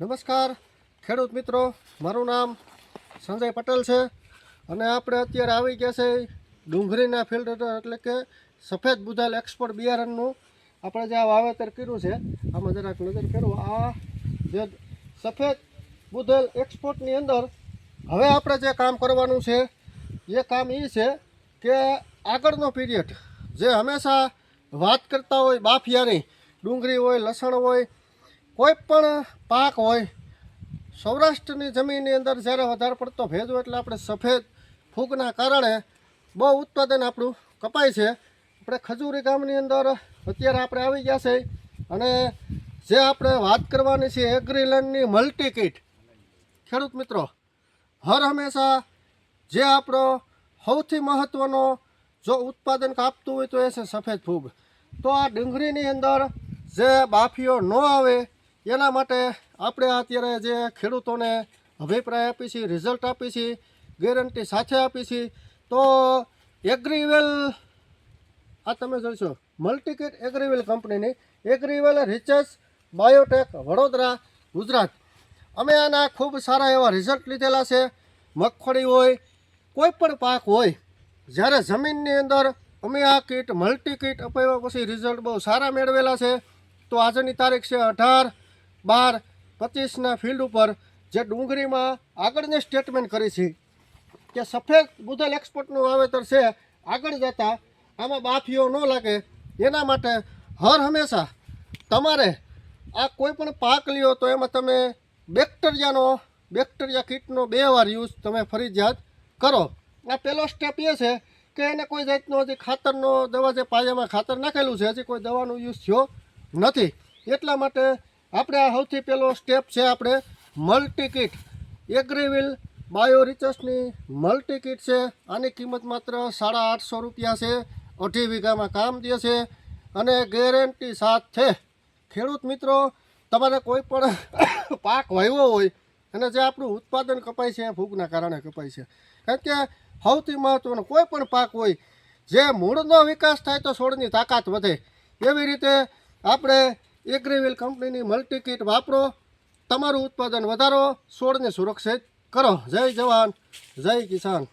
નમસ્કાર ખેડૂત મિત્રો, મારું નામ સંજય પટેલ છે અને આપણે અત્યારે આવી ગયા છે ડુંગળીના ફિલ્ડ એટલે કે સફેદ બુધાલ એક્સપોર્ટ બિયારણનું આપણે જે આ વાવેતર કર્યું છે. આમાં જરાક નજર કરો, આ જે સફેદ બુધાલ એક્સપોર્ટની અંદર હવે આપણે જે કામ કરવાનું છે એ કામ એ છે કે આગળનો પીરિયડ જે હંમેશા વાત કરતા હોય બાફિયાની, ડુંગળી હોય, લસણ હોય, કોઈ પણ પાક હોય, સૌરાષ્ટ્રની જમીનની અંદર જ્યારે વધારે પડતો ભેજ હોય એટલે આપણે સફેદ ફૂગના કારણે બહુ ઉત્પાદન આપણું કપાય છે. આપણે ખજૂરી ગામની અંદર અત્યારે આપણે આવી ગયા છે અને જે આપણે વાત કરવાની છે એગ્રીલેન્ડની મલ્ટી કીટ. ખેડૂત મિત્રો, હર હંમેશા જે આપણો સૌથી મહત્ત્વનો જો ઉત્પાદન કાપતું હોય તો એ છે સફેદ ફૂગ. તો આ ડુંગળીની અંદર જે બાફીઓ ન આવે એના માટે આપણે અત્યારે જે ખેડૂતોને અભિપ્રાય આપી છીએ, રિઝલ્ટ આપી છીએ, ગેરંટી સાથે આપી છીએ. તો એગ્રીવેલ આ તમે જોશો મલ્ટીકીટ એગ્રીવેલ કંપનીની, એગ્રીવેલ રિસર્ચ બાયોટેક વડોદરા ગુજરાત. અમે આના ખૂબ સારા એવા રિઝલ્ટ લીધેલા છે. મગફળી હોય, કોઈ પણ પાક હોય, જ્યારે જમીનની અંદર અમે આ કીટ મલ્ટી કીટ અપાવ્યા પછી રિઝલ્ટ બહુ સારા મેળવેલા છે. તો આજની તારીખ છે 18/12/25ના ફિલ્ડ ઉપર જે ડુંગળીમાં આગળની સ્ટેટમેન્ટ કરી છે કે સફેદ બુધાલ એક્સપોર્ટનું વાવેતર છે. આગળ જતાં આમાં બાફીઓ ન લાગે એના માટે હર હંમેશા તમારે આ કોઈ પણ પાક લ્યો તો એમાં તમે બેક્ટેરિયા કીટનો 2 વાર યુઝ તમે ફરજિયાત કરો. આ પહેલો સ્ટેપ એ છે કે એને કોઈ જાતનો હજી ખાતરનો દવા જે પાયામાં ખાતર નાખેલું છે હજી કોઈ દવાનો યુઝ થયો નથી. એટલા માટે આપણે આ સૌથી પહેલો સ્ટેપ છે આપણે મલ્ટી કીટ એગ્રીવેલ બાયો રિસર્ચની મલ્ટી કીટ છે. આની કિંમત માત્ર 850 રૂપિયા છે. 2.5 વીઘામાં કામ દે છે અને ગેરંટી સાથે. ખેડૂત મિત્રો, તમારે કોઈ પણ પાક વાવ્યો હોય અને જે આપણું ઉત્પાદન કપાય છે એ ફૂગના કારણે કપાય છે. કારણ કે સૌથી મહત્ત્વનો કોઈ પણ પાક હોય, જે મૂળનો વિકાસ થાય તો છોડની તાકાત વધે. એવી રીતે આપણે એગ્રીવેલ કંપનીની મલ્ટી કીટ વાપરો, તમારું ઉત્પાદન વધારો, છોડને સુરક્ષિત કરો. જય જવાન, જય કિસાન.